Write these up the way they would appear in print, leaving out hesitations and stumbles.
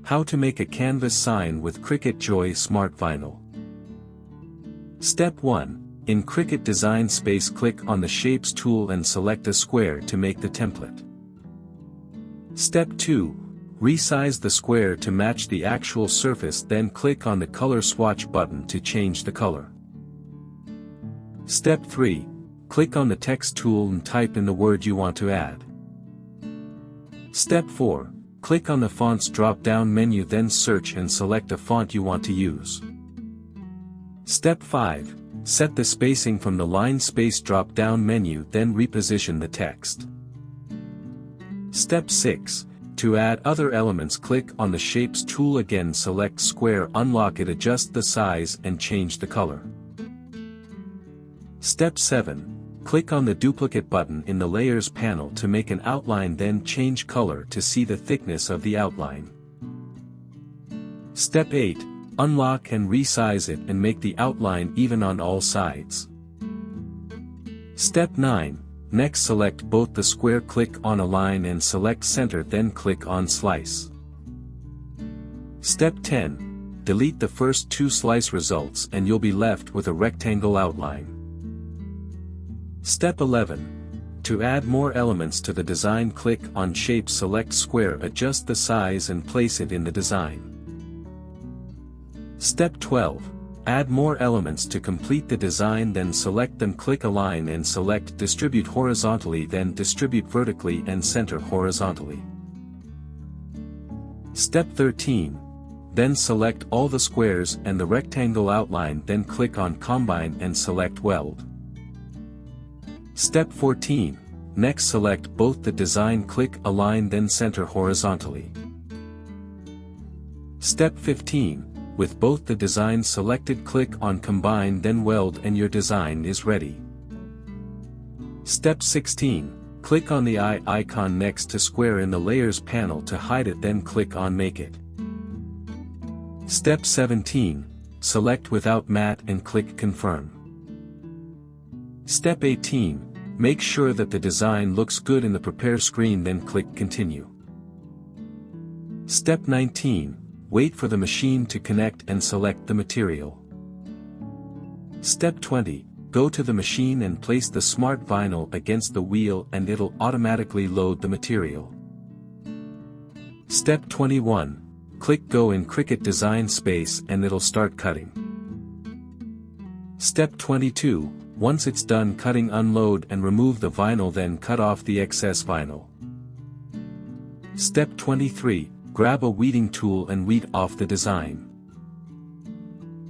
How to make a canvas sign with Cricut Joy Smart Vinyl. Step 1. In Cricut Design Space, click on the Shapes tool and select a square to make the template. Step 2. Resize the square to match the actual surface, then click on the Color Swatch button to change the color. Step 3. Click on the Text tool and type in the word you want to add. Step 4. Click on the Fonts drop-down menu, then search and select a font you want to use. Step 5. Set the spacing from the line space drop-down menu, then reposition the text. Step 6. To add other elements, click on the Shapes tool again, select Square, unlock it, adjust the size and change the color. Step 7. Click on the Duplicate button in the Layers panel to make an outline, then change color to see the thickness of the outline. Step 8. Unlock and resize it and make the outline even on all sides. Step 9. Next, select both the square, click on Align and select Center, then click on Slice. Step 10. Delete the first two slice results and you'll be left with a rectangle outline. Step 11. To add more elements to the design, click on Shape, select Square, adjust the size and place it in the design. Step 12. Add more elements to complete the design, then select them, click Align and select Distribute horizontally, then distribute vertically and center horizontally. Step 13. Then select all the squares and the rectangle outline, then click on Combine and select Weld. Step 14. Next, select both the design, click Align, then center horizontally. Step 15. With both the designs selected, click on Combine, then Weld, and your design is ready. Step 16. Click on the eye icon next to Square in the Layers panel to hide it, then click on Make it. Step 17. Select Without Matte and click Confirm. Step 18. Make sure that the design looks good in the Prepare screen, then click Continue. Step 19. Wait for the machine to connect and select the material. Step 20. Go to the machine and place the smart vinyl against the wheel and it'll automatically load the material. Step 21. Click Go in Cricut Design Space and it'll start cutting. Step 22. Once it's done cutting, unload and remove the vinyl, then cut off the excess vinyl. Step 23. Grab a weeding tool and weed off the design.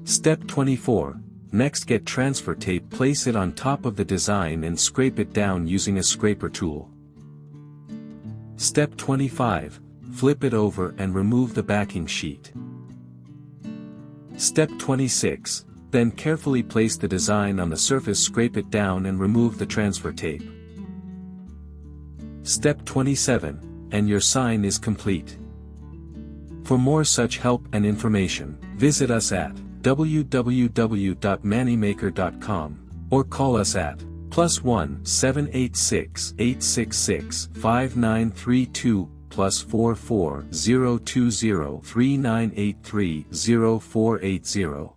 Step 24. Next, get transfer tape, place it on top of the design and scrape it down using a scraper tool. Step 25. Flip it over and remove the backing sheet. Step 26. Then carefully place the design on the surface, scrape it down and remove the transfer tape. Step 27. And your sign is complete. For more such help and information, visit us at www.mannymaker.com or call us at +1 786 866 5932 +44 020 3983 0480.